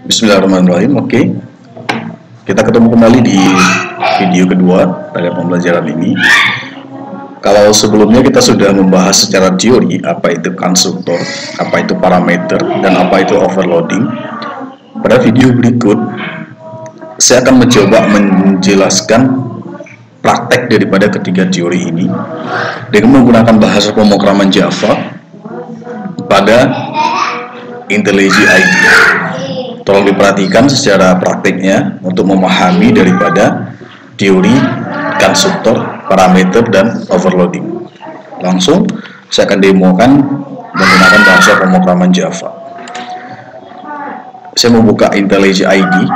Bismillahirrahmanirrahim. Oke, kita ketemu kembali di video kedua pada pembelajaran ini. Kalau sebelumnya kita sudah membahas secara teori apa itu konstruktor, apa itu parameter, dan apa itu overloading. Pada video berikut saya akan mencoba menjelaskan praktek daripada ketiga teori ini dengan menggunakan bahasa pemrograman Java pada IntelliJ IDE. Tolong diperhatikan secara praktiknya untuk memahami daripada teori konstruktor, parameter, dan overloading. Langsung saya akan demokan menggunakan bahasa pemrograman Java. Saya membuka IntelliJ IDE,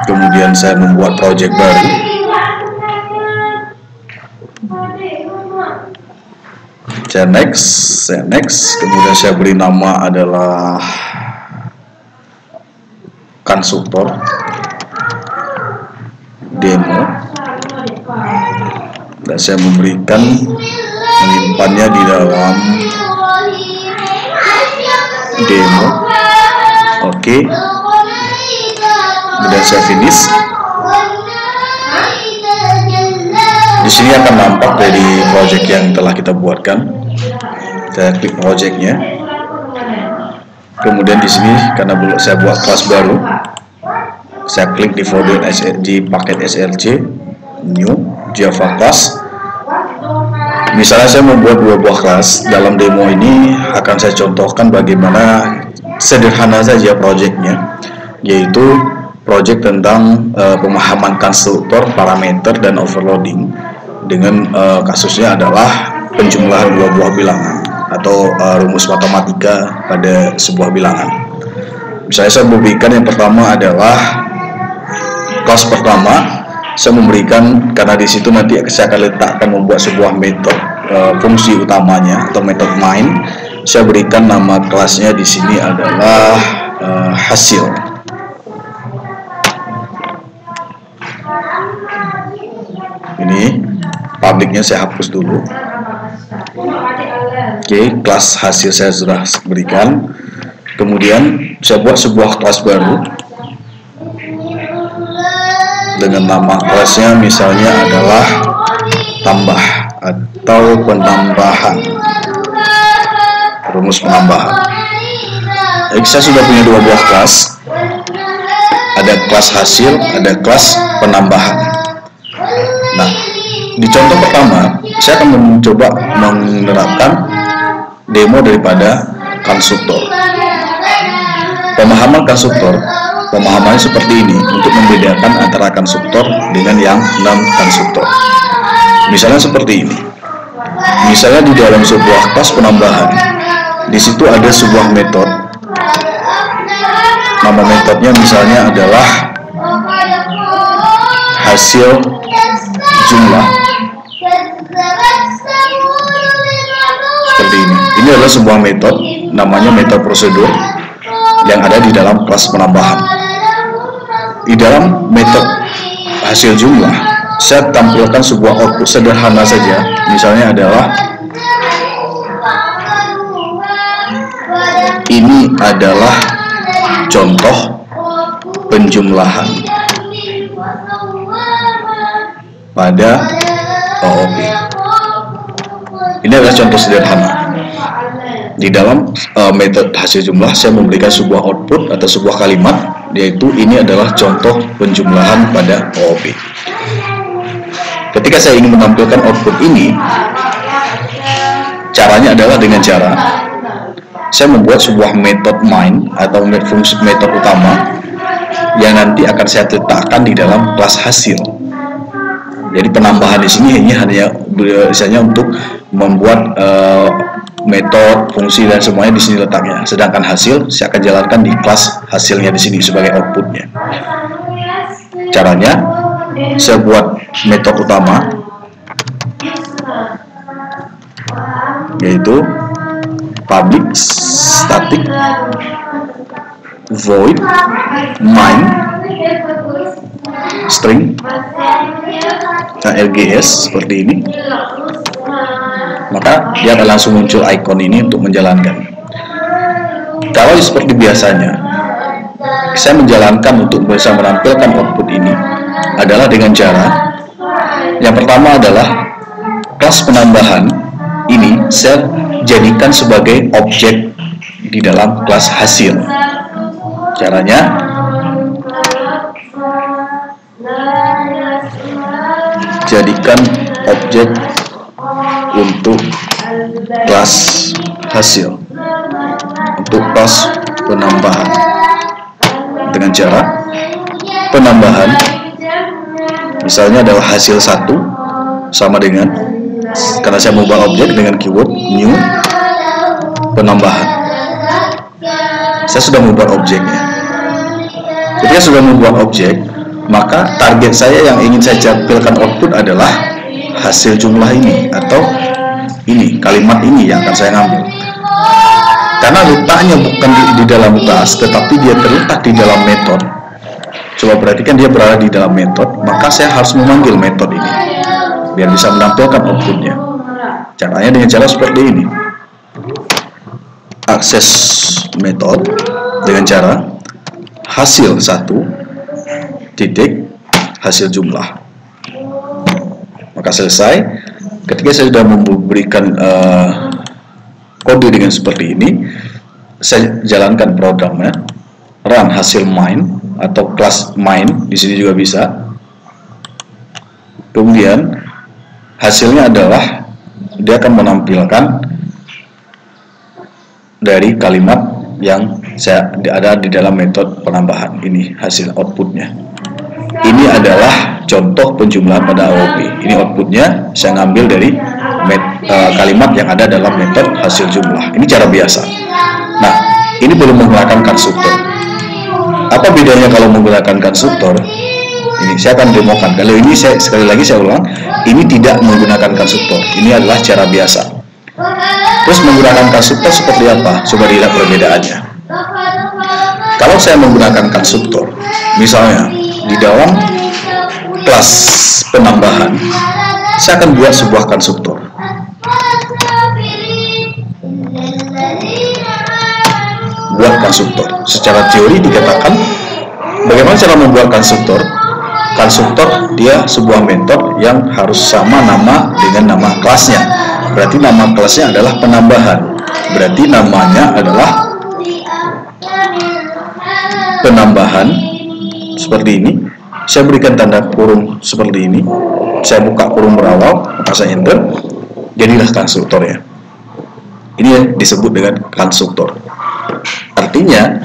kemudian saya membuat project baru. Saya next, kemudian saya beri nama adalah konstruktor demo, dan saya menyimpannya di dalam demo. Oke, kemudian saya finish. Di sini akan nampak dari project yang telah kita buatkan. Saya klik projectnya. Kemudian di sini karena saya buat kelas baru, saya klik di folder di paket SLC, new Java class. Misalnya saya membuat dua buah kelas. Dalam demo ini akan saya contohkan bagaimana sederhana saja projectnya, yaitu project tentang pemahaman konstruktor, parameter, dan overloading. Dengan kasusnya adalah penjumlahan dua buah bilangan atau rumus matematika pada sebuah bilangan. Misalnya saya memberikan yang pertama adalah kelas pertama. Saya memberikan, karena di situ nanti saya akan letakkan membuat sebuah metode fungsi utamanya atau metode main. Saya berikan nama kelasnya di sini adalah hasil. Ini publiknya saya hapus dulu. Oke, kelas hasil saya sudah berikan. Kemudian saya buat sebuah kelas baru dengan nama kelasnya misalnya adalah tambah atau penambahan, rumus penambahan. Jadi saya sudah punya dua buah kelas, ada kelas hasil, ada kelas penambahan. Nah, di contoh pertama saya akan mencoba menerapkan demo daripada konstruktor. Pemahaman konstruktor, pemahamannya seperti ini untuk membedakan antara konstruktor dengan yang non konstruktor. Misalnya seperti ini. Misalnya di dalam sebuah kelas penambahan, di situ ada sebuah metode. Nama metodenya misalnya adalah hasil jumlah. Seperti ini. Ini adalah sebuah metode, namanya metode prosedur yang ada di dalam kelas penambahan. Di dalam metode hasil jumlah, saya tampilkan sebuah output sederhana saja. Misalnya adalah ini adalah contoh penjumlahan pada OOP. Ini adalah contoh sederhana. Di dalam metode hasil jumlah saya memberikan sebuah output atau sebuah kalimat, yaitu ini adalah contoh penjumlahan pada OOP. Ketika saya ingin menampilkan output ini, caranya adalah dengan cara saya membuat sebuah metode main atau fungsi metode utama yang nanti akan saya letakkan di dalam kelas hasil. Jadi penambahan di sini hanya biasanya untuk membuat metode, fungsi, dan semuanya di sini letaknya. Sedangkan hasil saya akan jalankan di kelas hasilnya di sini sebagai outputnya. Caranya saya buat metode utama, yaitu public static void main string LGS seperti ini. Maka dia akan langsung muncul ikon ini untuk menjalankan. Kalau seperti biasanya saya menjalankan untuk bisa menampilkan output ini adalah dengan cara yang pertama adalah kelas penambahan ini saya jadikan sebagai objek di dalam kelas hasil. Caranya jadikan objek untuk kelas hasil, untuk kelas penambahan dengan cara penambahan misalnya adalah hasil 1 sama dengan, karena saya mengubah objek dengan keyword new penambahan, saya sudah mengubah objeknya. Ketika sudah membuat objek, maka target saya yang ingin saya tampilkan output adalah hasil jumlah ini atau ini, kalimat ini yang akan saya ngambil. Karena letaknya bukan di dalam kelas, tetapi dia terletak di dalam metode. Coba perhatikan, dia berada di dalam metode, maka saya harus memanggil metode ini biar bisa menampilkan outputnya. Caranya dengan cara seperti ini. Akses metode dengan cara hasil 1 titik hasil jumlah. Maka selesai. Ketika saya sudah memberikan kode dengan seperti ini, saya jalankan programnya, run hasil main atau kelas main, di sini juga bisa. Kemudian hasilnya adalah dia akan menampilkan dari kalimat yang saya ada di dalam metode penambahan. Ini hasil outputnya. Ini adalah contoh penjumlahan pada AOP. Ini outputnya saya ngambil dari kalimat yang ada dalam metode hasil jumlah. Ini cara biasa. Nah, ini belum menggunakan konstruktor. Apa bedanya kalau menggunakan konstruktor? Ini saya akan demokan. Kalau ini sekali lagi saya ulang, ini tidak menggunakan konstruktor. Ini adalah cara biasa. Terus menggunakan konstruktor seperti apa? Coba dilihat perbedaannya. Kalau saya menggunakan konstruktor, misalnya di dalam kelas penambahan, saya akan buat sebuah konstruktor. Buat konstruktor. Secara teori dikatakan, bagaimana cara membuat konstruktor? Konstruktor dia sebuah metode yang harus sama nama dengan nama kelasnya. Berarti nama kelasnya adalah penambahan. Berarti namanya adalah penambahan seperti ini. Saya berikan tanda kurung seperti ini. Saya buka kurung berawal, maka saya enter. Jadilah konstruktornya. Ini yang disebut dengan konstruktor. Artinya,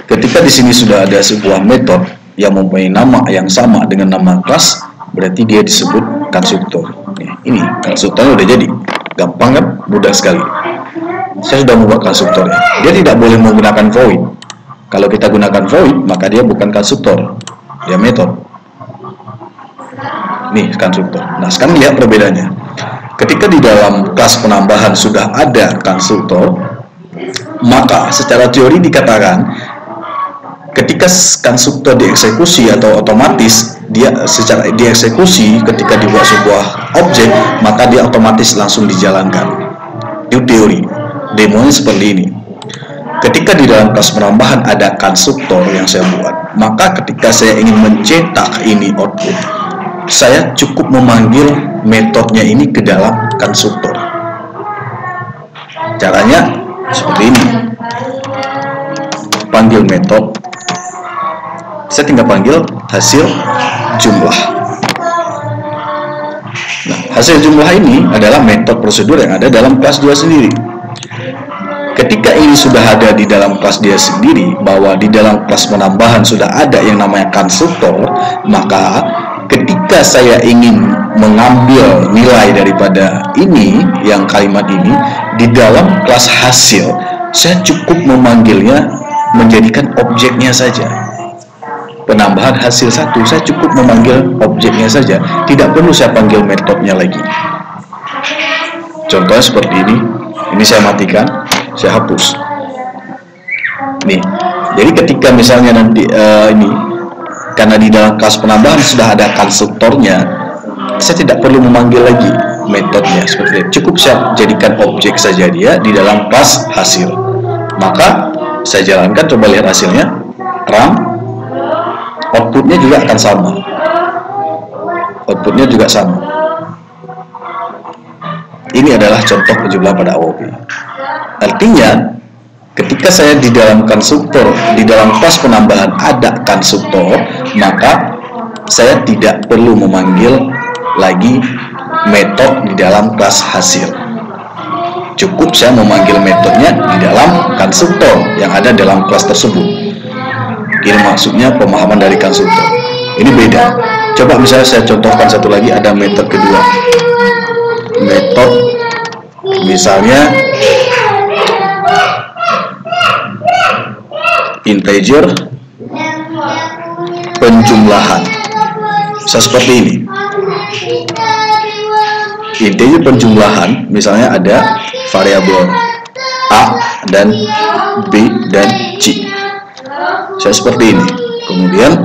ketika di sini sudah ada sebuah metode yang mempunyai nama yang sama dengan nama kelas, berarti dia disebut konstruktor. Ini konstruktornya udah jadi. Gampang kan? Mudah sekali. Saya sudah membuat konstruktornya. Dia tidak boleh menggunakan void. Kalau kita gunakan void, maka dia bukan konstruktor, dia metode. Nih konstruktor. Nah, sekarang lihat perbedaannya. Ketika di dalam kelas penambahan sudah ada konstruktor, maka secara teori dikatakan ketika konstruktor dieksekusi atau otomatis dia secara dieksekusi ketika dibuat sebuah objek, maka dia otomatis langsung dijalankan. Itu teori. Demonya seperti ini. Ketika di dalam kelas penambahan ada konstruktor yang saya buat, maka ketika saya ingin mencetak ini output, saya cukup memanggil metodenya ini ke dalam konstruktor. Caranya seperti ini. Panggil metode. Saya tinggal panggil hasil jumlah. Nah, hasil jumlah ini adalah metode prosedur yang ada dalam kelas 2 sendiri. Ketika ini sudah ada di dalam kelas dia sendiri, bahwa di dalam kelas penambahan sudah ada yang namanya konstruktor, maka ketika saya ingin mengambil nilai daripada ini, yang kalimat ini, di dalam kelas hasil, saya cukup memanggilnya menjadikan objeknya saja. Penambahan hasil 1, saya cukup memanggil objeknya saja, tidak perlu saya panggil metodenya lagi. Contohnya seperti ini saya matikan, saya hapus. Nih, jadi ketika misalnya nanti ini, karena di dalam kelas penambahan sudah ada konstruktornya, saya tidak perlu memanggil lagi metodenya seperti itu. Cukup saya jadikan objek saja dia di dalam kelas hasil. Maka saya jalankan, coba lihat hasilnya. RAM, outputnya juga akan sama. Outputnya juga sama. Ini adalah contoh penjumlahan pada AOP. Artinya, ketika saya di dalam konstruktor, di dalam kelas penambahan ada konstruktor, maka saya tidak perlu memanggil lagi metode di dalam kelas hasil. Cukup saya memanggil metodenya di dalam konstruktor yang ada dalam kelas tersebut. Ini maksudnya pemahaman dari konstruktor. Ini beda. Coba misalnya saya contohkan satu lagi, ada metode kedua. Metode misalnya integer penjumlahan. Bisa seperti ini. Integer penjumlahan misalnya ada variabel A dan B dan C. Saya seperti ini. Kemudian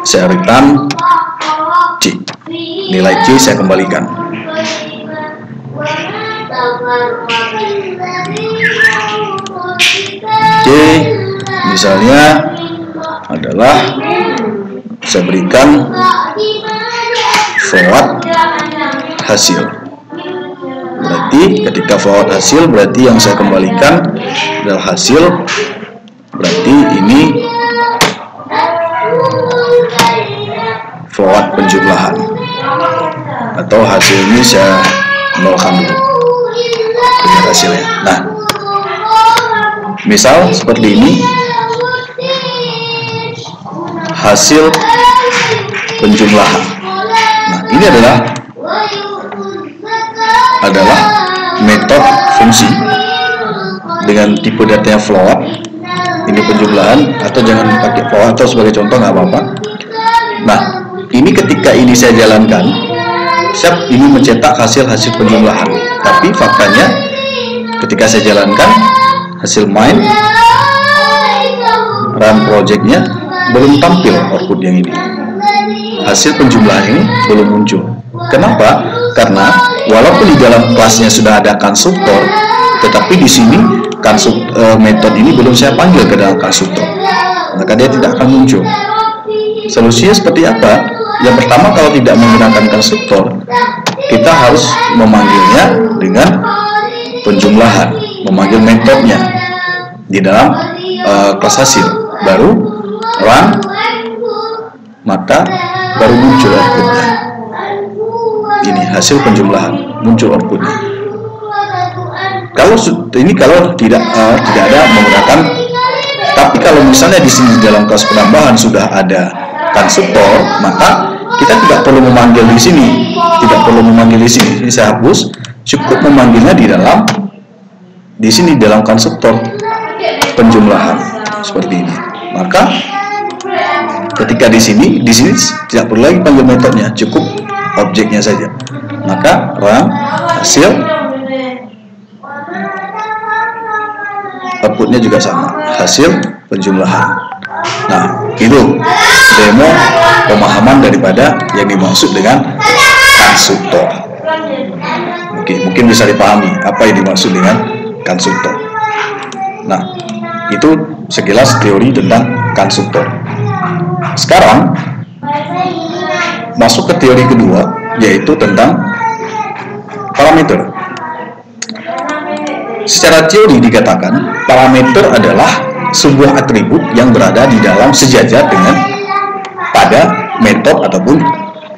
saya return C. Nilai C saya kembalikan. C misalnya adalah saya berikan forward hasil. Berarti ketika forward hasil, berarti yang saya kembalikan adalah hasil. Berarti ini forward penjumlahan, atau hasil ini saya nolkan dulu dengan hasilnya. Nah, misal seperti ini, hasil penjumlahan. Nah, ini adalah metode fungsi dengan tipe datanya float. Ini penjumlahan, atau jangan pakai float atau sebagai contoh nggak apa-apa. Nah, ini ketika ini saya jalankan, ini mencetak hasil penjumlahan. Tapi faktanya ketika saya jalankan hasil main run projectnya belum tampil output yang ini. Hasil penjumlahan ini belum muncul. Kenapa? Karena walaupun di dalam kelasnya sudah ada konstruktor, tetapi di sini metode ini belum saya panggil ke dalam konstruktor, maka dia tidak akan muncul. Solusinya seperti apa? Yang pertama, kalau tidak menggunakan konstruktor, kita harus memanggilnya dengan penjumlahan, memanggil metodenya di dalam kelas hasil, baru run, maka baru muncul outputnya. Ini hasil penjumlahan, muncul outputnya. Kalau tidak ada menggunakan, tapi kalau misalnya di sini dalam kelas penambahan sudah ada konstruktor, maka kita tidak perlu memanggil di sini, Ini saya hapus, cukup memanggilnya di sini dalam konstruktor penjumlahan seperti ini. Maka ketika di sini tidak perlu lagi panggil metodenya, cukup objeknya saja. Maka run hasil, outputnya juga sama, hasil penjumlahan. Nah, itu demo pemahaman daripada yang dimaksud dengan konstruktor. Oke, mungkin bisa dipahami apa yang dimaksud dengan konstruktor. Nah, itu sekilas teori tentang konstruktor. Sekarang masuk ke teori kedua, yaitu tentang parameter. Secara teori dikatakan parameter adalah sebuah atribut yang berada di dalam sejajar dengan pada metode ataupun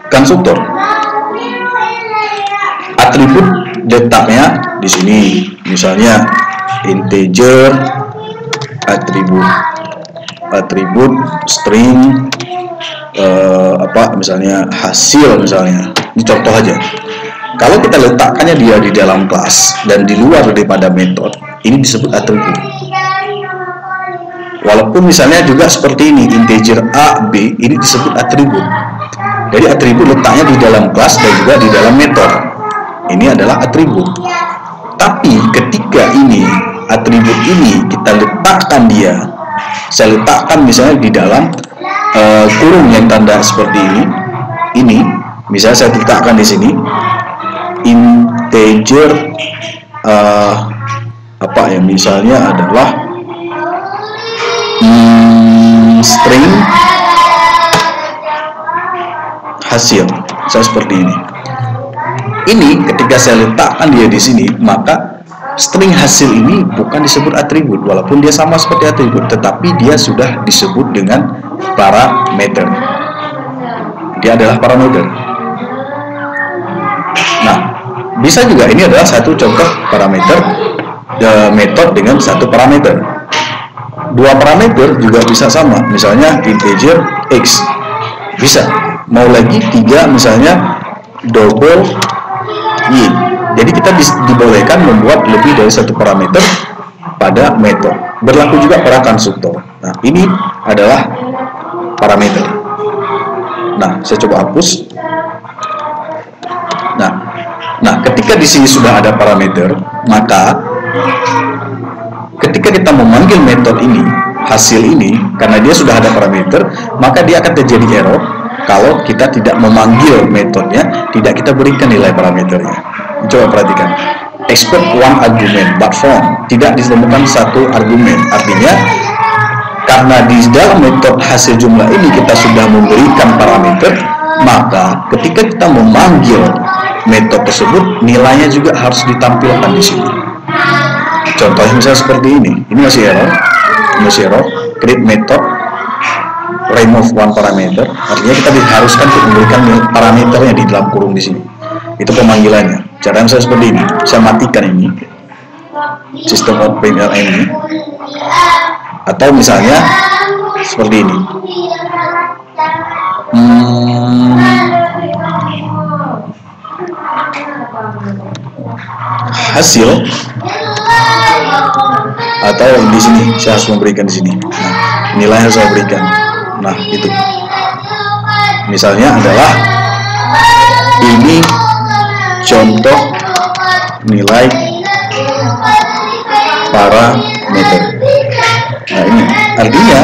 konstruktor. Atribut letaknya di sini, misalnya integer, atribut string, misalnya hasil, misalnya. Ini contoh aja. Kalau kita letakkannya dia di dalam kelas dan di luar daripada metode, ini disebut atribut. Walaupun misalnya juga seperti ini, integer A, B, ini disebut atribut. Jadi atribut letaknya di dalam kelas dan juga di dalam metode. Ini adalah atribut. Tapi ketika ini atribut ini kita letakkan saya letakkan misalnya di dalam kurung yang tanda seperti ini, misalnya saya letakkan di sini integer misalnya adalah string hasil. Saya seperti ini. Ini ketika saya letakkan dia di sini, maka string hasil ini bukan disebut atribut, walaupun dia sama seperti atribut, tetapi dia sudah disebut dengan parameter. Dia adalah parameter. Nah, bisa juga ini adalah satu contoh parameter, metode dengan satu parameter. Dua parameter juga bisa sama, misalnya integer x. Bisa. Mau lagi 3 misalnya double y. Jadi kita dibolehkan membuat lebih dari satu parameter pada metode. Berlaku juga pada konstruktor. Nah, ini adalah parameter. Nah, saya coba hapus. Nah, ketika di sini sudah ada parameter, maka ketika kita memanggil metode ini, hasil ini, karena dia sudah ada parameter, maka dia akan terjadi error kalau kita tidak memanggil metodenya, tidak kita berikan nilai parameternya. Coba perhatikan, expect one argument but found, tidak ditemukan satu argumen. Artinya karena di dalam metode hasil jumlah ini kita sudah memberikan parameter, maka ketika kita memanggil metode tersebut, nilainya juga harus ditampilkan di sini. Contohnya misalnya seperti ini masih error, create method remove one parameter. Artinya kita diharuskan untuk memberikan parameternya di dalam kurung di sini. Itu pemanggilannya. Caranya saya seperti ini. Saya matikan ini sistem out PLN ini, atau misalnya seperti ini. Hasil, atau di sini saya harus memberikan di sini. Nah, nilai harus saya berikan. Nah, itu misalnya adalah ini contoh nilai parameter. Nah, ini artinya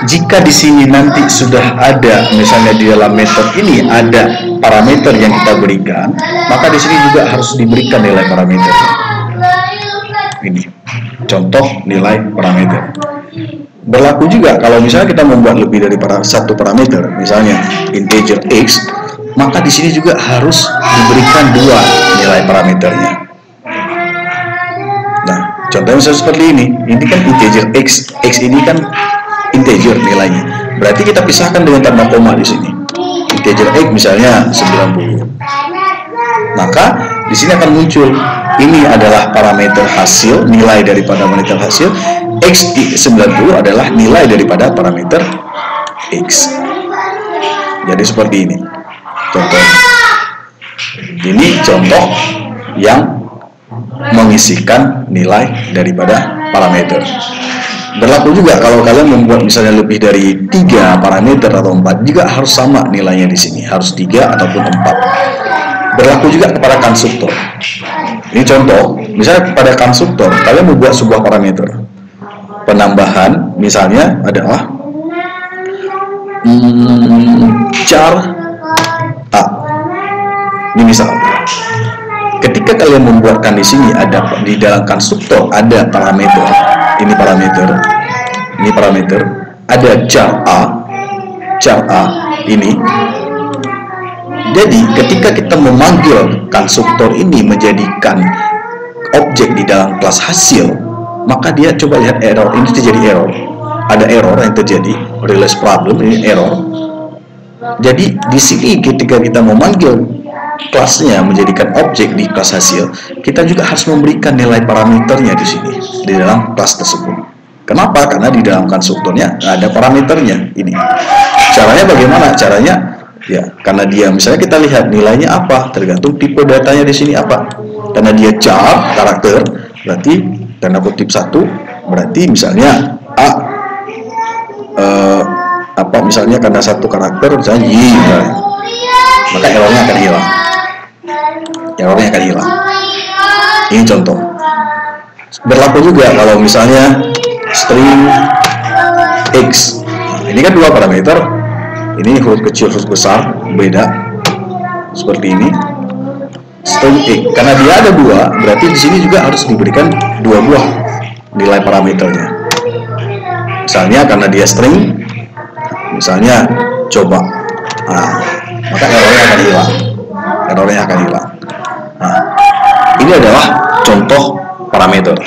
jika di sini nanti sudah ada, misalnya di dalam metode ini ada parameter yang kita berikan, maka di sini juga harus diberikan nilai parameter. Ini contoh nilai parameter. Berlaku juga kalau misalnya kita membuat lebih dari satu parameter, misalnya integer x, maka di sini juga harus diberikan dua nilai parameternya. Nah, contohnya seperti ini. Ini kan integer x, x ini kan integer nilainya. Berarti kita pisahkan dengan tanda koma di sini. Integer x misalnya 90. Maka di sini akan muncul ini adalah parameter hasil, nilai daripada parameter hasil. X 90 adalah nilai daripada parameter x. Jadi seperti ini contohnya. Ini contoh yang mengisikan nilai daripada parameter. Berlaku juga kalau kalian membuat misalnya lebih dari 3 parameter atau 4, juga harus sama nilainya di sini, harus 3 ataupun 4. Berlaku juga kepada konstruktor. Ini contoh, misalnya pada konstruktor kalian membuat sebuah parameter penambahan, misalnya adalah char a. Ini misal, ketika kalian membuatkan di sini ada di dalam konstruktor ada parameter, ini parameter, ada char a ini. Jadi ketika kita memanggil konstruktor ini menjadikan objek di dalam kelas hasil, maka dia coba lihat error, ini terjadi error. Ada error yang terjadi, realize problem, ini error. Jadi di sini ketika kita memanggil kelasnya menjadikan objek di kelas hasil, kita juga harus memberikan nilai parameternya di sini di dalam kelas tersebut. Kenapa? Karena di dalam konstruktornya ada parameternya. Ini caranya bagaimana? Caranya ya, karena dia misalnya kita lihat nilainya apa, tergantung tipe datanya di sini apa. Karena dia char karakter, berarti tanda kutip 1, berarti misalnya misalnya karena satu karakter misalnya y, maka errornya akan hilang. Ini contoh. Berlaku juga kalau misalnya string x. Nah, ini kan 2 parameter. Ini huruf kecil, huruf besar, beda. Seperti ini. String x. Karena dia ada 2, berarti di sini juga harus diberikan 2 buah nilai parameternya. Misalnya karena dia string, misalnya coba, maka errornya akan hilang. Nah, ini adalah contoh parameter.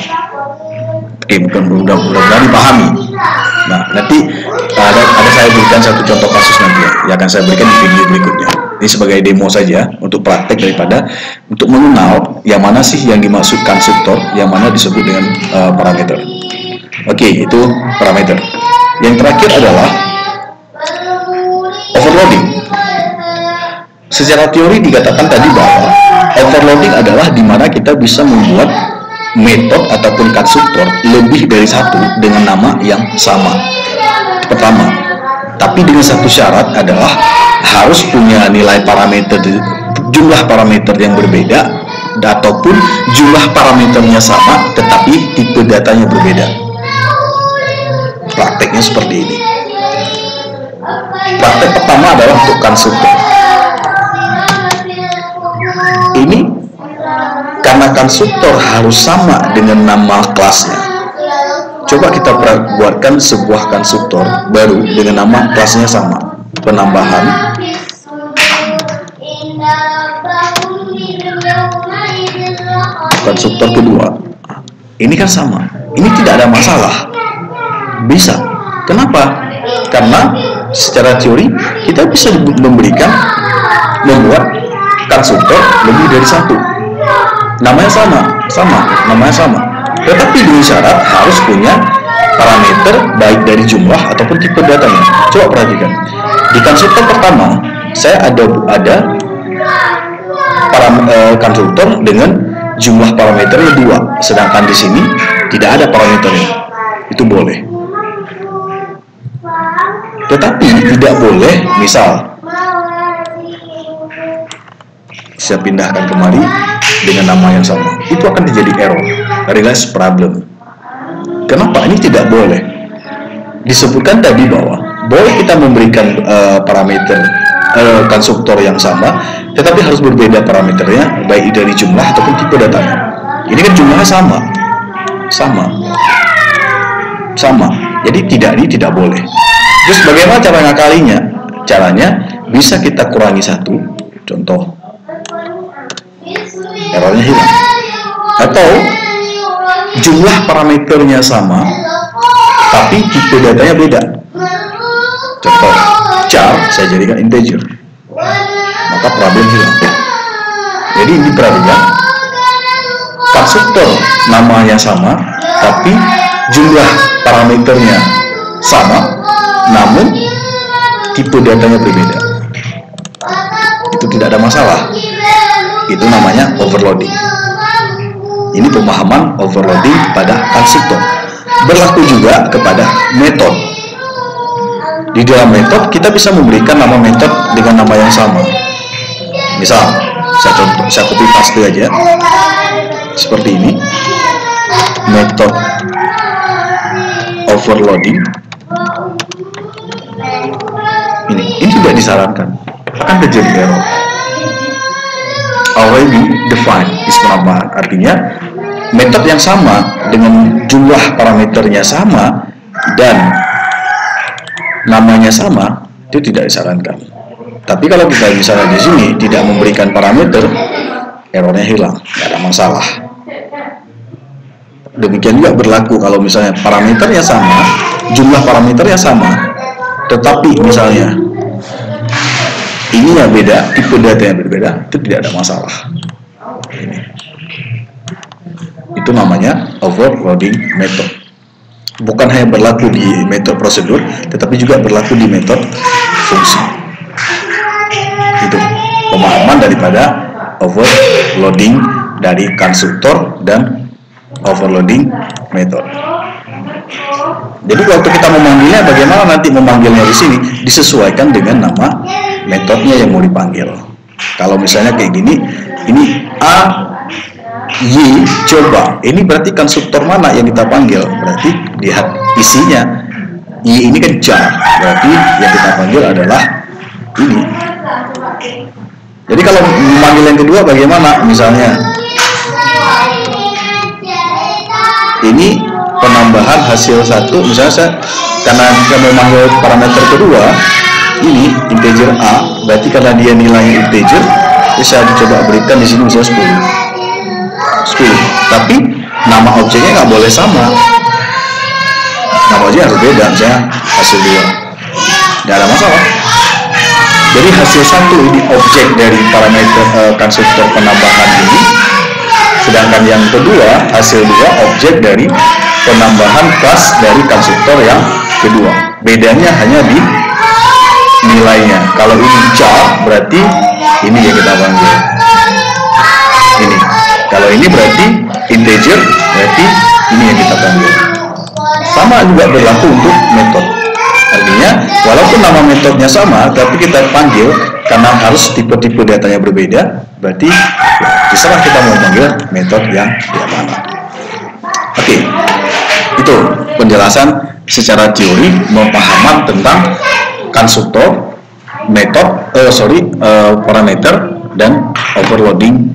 Mudah-mudahan dipahami. Nah, nanti ada saya berikan satu contoh kasus nanti ya, yang akan saya berikan di video berikutnya. Ini sebagai demo saja untuk praktek daripada untuk mengenal yang mana sih yang dimaksud konstruktor, yang mana disebut dengan parameter. Oke, itu parameter. Yang terakhir adalah overloading. Secara teori dikatakan tadi bahwa overloading adalah di mana kita bisa membuat metode ataupun konstruktor lebih dari satu dengan nama yang sama. Pertama, tapi dengan satu syarat adalah harus punya nilai parameter, jumlah parameter yang berbeda, ataupun jumlah parameternya sama tetapi tipe datanya berbeda. Prakteknya seperti ini. Praktek pertama adalah untuk konstruktor. Ini karena konstruktor harus sama dengan nama kelasnya. Coba kita buatkan sebuah konstruktor baru dengan nama kelasnya sama. Penambahan konstruktor kedua. Ini kan sama. Ini tidak ada masalah. Bisa. Kenapa? Karena secara teori kita bisa membuat konstruktor lebih dari satu. Namanya namanya sama. Tetapi dengan syarat harus punya parameter baik dari jumlah ataupun tipe datanya. Coba perhatikan. Di konstruktor pertama, saya ada konstruktor dengan jumlah parameternya 2, sedangkan di sini tidak ada parameternya. Itu boleh. Tetapi tidak boleh, misal saya pindahkan kemari dengan nama yang sama, itu akan terjadi error, realize problem. Kenapa? Ini tidak boleh. Disebutkan tadi bahwa boleh kita memberikan parameter konstruktor yang sama, tetapi harus berbeda parameternya, baik dari jumlah ataupun tipe datanya. Ini kan jumlahnya sama. Jadi ini tidak boleh. Terus bagaimana cara ngakalinya? Caranya bisa kita kurangi satu, contoh errornya hilang. Atau jumlah parameternya sama, tapi tipe datanya beda. Contoh, char saya jadikan integer, maka problem hilang. Jadi ini perhatikan, konstruktor namanya sama, tapi jumlah parameternya sama, namun tipe datanya berbeda. Itu tidak ada masalah. Itu namanya overloading. Ini pemahaman overloading pada konstruktor. Berlaku juga kepada metode. Di dalam metode kita bisa memberikan nama metode dengan nama yang sama. Misal, saya copy paste aja. Seperti ini. Metode overloading. Ini tidak disarankan. Akan terjadi error. Already defined is penambahan, artinya metode yang sama dengan jumlah parameternya sama dan namanya sama, itu tidak disarankan. Tapi kalau kita misalnya di sini tidak memberikan parameter, errornya hilang, tidak ada masalah. Demikian juga berlaku kalau misalnya parameternya sama, jumlah parameternya sama, tetapi misalnya ininya beda, tipe data yang berbeda, itu tidak ada masalah. Ini. Itu namanya overloading method. Bukan hanya berlaku di metode prosedur, tetapi juga berlaku di metode fungsi. Itu pemahaman daripada overloading dari konstruktor dan overloading method. Jadi waktu kita memanggilnya, bagaimana nanti memanggilnya di sini disesuaikan dengan nama metodenya yang mau dipanggil. Kalau misalnya kayak gini, ini A, Y, coba. Ini berarti konstruktor mana yang kita panggil? Berarti lihat isinya. Y ini kan jar, berarti yang kita panggil adalah ini. Jadi kalau memanggil yang kedua bagaimana? Misalnya ini penambahan hasil satu, misalnya karena kita mau manggil parameter kedua ini integer A, berarti karena dia nilainya integer, bisa dicoba berikan di sini misalnya 10. Tapi nama objeknya nggak boleh sama, nama objeknya harus beda, misalnya hasil 2, nggak ada masalah. Jadi hasil satu ini objek dari parameter konstruktor penambahan ini, sedangkan yang kedua hasil 2 objek dari penambahan kelas dari konstruktor yang kedua. Bedanya hanya di nilainya. Kalau ini char berarti ini yang kita panggil ini. Kalau ini berarti integer, berarti ini yang kita panggil. Sama juga berlaku untuk metode. Artinya walaupun nama metodenya sama, tapi kita panggil karena harus tipe-tipe datanya berbeda, berarti terserah kita mau panggil metode yang mana. Oke, itu penjelasan secara teori pemahaman tentang konstruktor, parameter dan overloading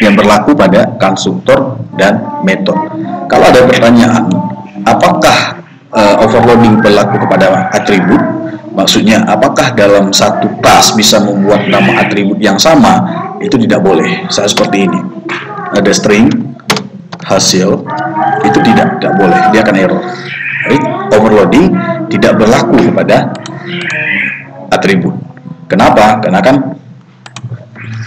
yang berlaku pada konstruktor dan metode. Kalau ada pertanyaan, apakah overloading berlaku kepada atribut? Maksudnya, apakah dalam satu kelas bisa membuat nama atribut yang sama? Itu tidak boleh. Saya seperti ini. Ada string hasil, itu tidak boleh. Dia akan error. Overloading tidak berlaku kepada atribut. Kenapa? Karena kan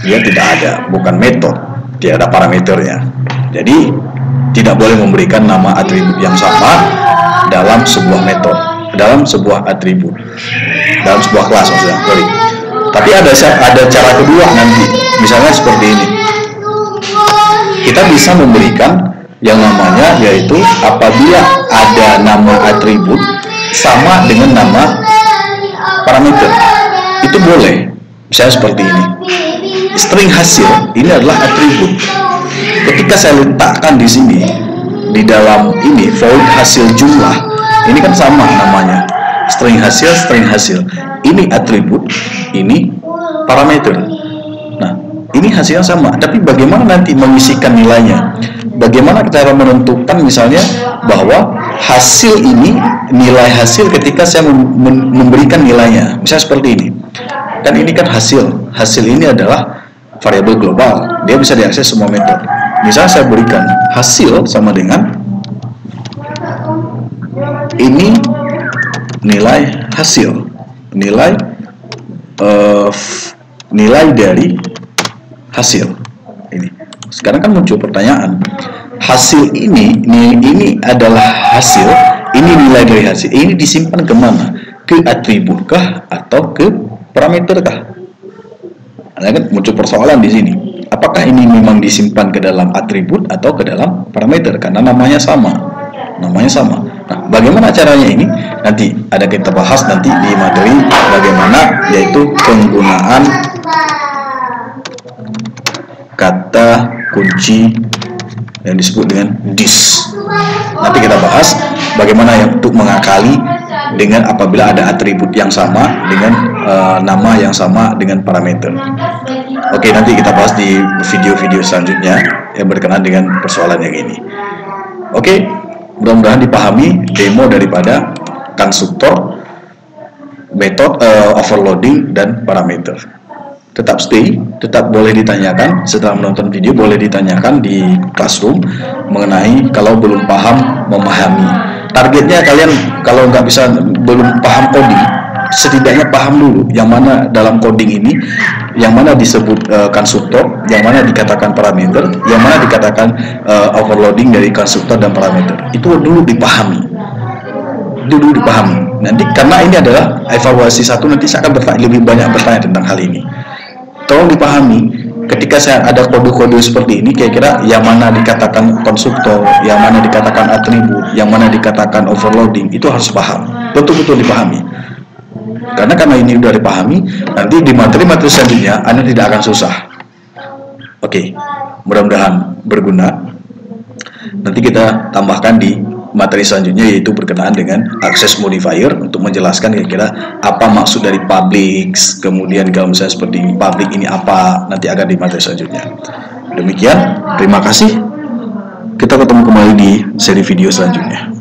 dia tidak ada, bukan metode, tidak ada parameternya. Jadi tidak boleh memberikan nama atribut yang sama dalam sebuah metode, dalam sebuah atribut, dalam sebuah kelas maksudnya. Sorry. Tapi ada cara kedua nanti, misalnya seperti ini. Kita bisa memberikan yang namanya yaitu apabila ada nama atribut sama dengan nama parameter, itu boleh. Misalnya seperti ini. String hasil ini adalah atribut. Ketika saya letakkan di sini, di dalam ini void hasil jumlah, ini kan sama namanya. String hasil. Ini atribut, ini parameter. Nah, ini hasilnya sama. Tapi bagaimana nanti mengisikan nilainya? Bagaimana kita menentukan misalnya bahwa hasil ini nilai hasil ketika saya memberikan nilainya, misalnya seperti ini. Kan ini kan hasil ini adalah variabel global, dia bisa diakses semua metode. Misalnya saya berikan hasil sama dengan ini nilai hasil, nilai dari hasil ini. Sekarang kan muncul pertanyaan, hasil ini adalah hasil, ini nilai dari hasil, ini disimpan kemana? Ke atribut kah atau ke parameter kah? Nah, kan muncul persoalan di sini. Apakah ini memang disimpan ke dalam atribut atau ke dalam parameter? Karena namanya sama. Nah, bagaimana caranya ini? Nanti ada kita bahas nanti di materi bagaimana, yaitu penggunaan kata kunci yang disebut dengan this. Nanti kita bahas bagaimana untuk mengakali dengan apabila ada atribut yang sama dengan nama yang sama dengan parameter. Oke, nanti kita bahas di video-video selanjutnya yang berkenaan dengan persoalan yang ini. Oke, mudah-mudahan dipahami demo daripada konstruktor, metode, overloading, dan parameter. Tetap stay, tetap boleh ditanyakan setelah menonton video, boleh ditanyakan di classroom mengenai kalau belum paham, memahami. Targetnya kalian kalau nggak bisa, belum paham coding, setidaknya paham dulu yang mana dalam coding ini, yang mana disebut konstruktor, yang mana dikatakan parameter, yang mana dikatakan overloading dari konstruktor dan parameter. Itu dulu dipahami. Nanti karena ini adalah evaluasi satu, nanti saya akan lebih banyak bertanya tentang hal ini. Tolong dipahami. Ketika saya ada kode-kode seperti ini, kira-kira yang mana dikatakan konstruktor, yang mana dikatakan atribut, yang mana dikatakan overloading, itu harus paham, betul-betul dipahami. Karena ini sudah dipahami, nanti di materi-materi selanjutnya Anda tidak akan susah. Oke, mudah-mudahan berguna. Nanti kita tambahkan di materi selanjutnya, yaitu berkenaan dengan access modifier, untuk menjelaskan kira-kira apa maksud dari public, kemudian kalau misalnya seperti ini, public ini apa, nanti akan di materi selanjutnya. Demikian, terima kasih. Kita ketemu kembali di seri video selanjutnya.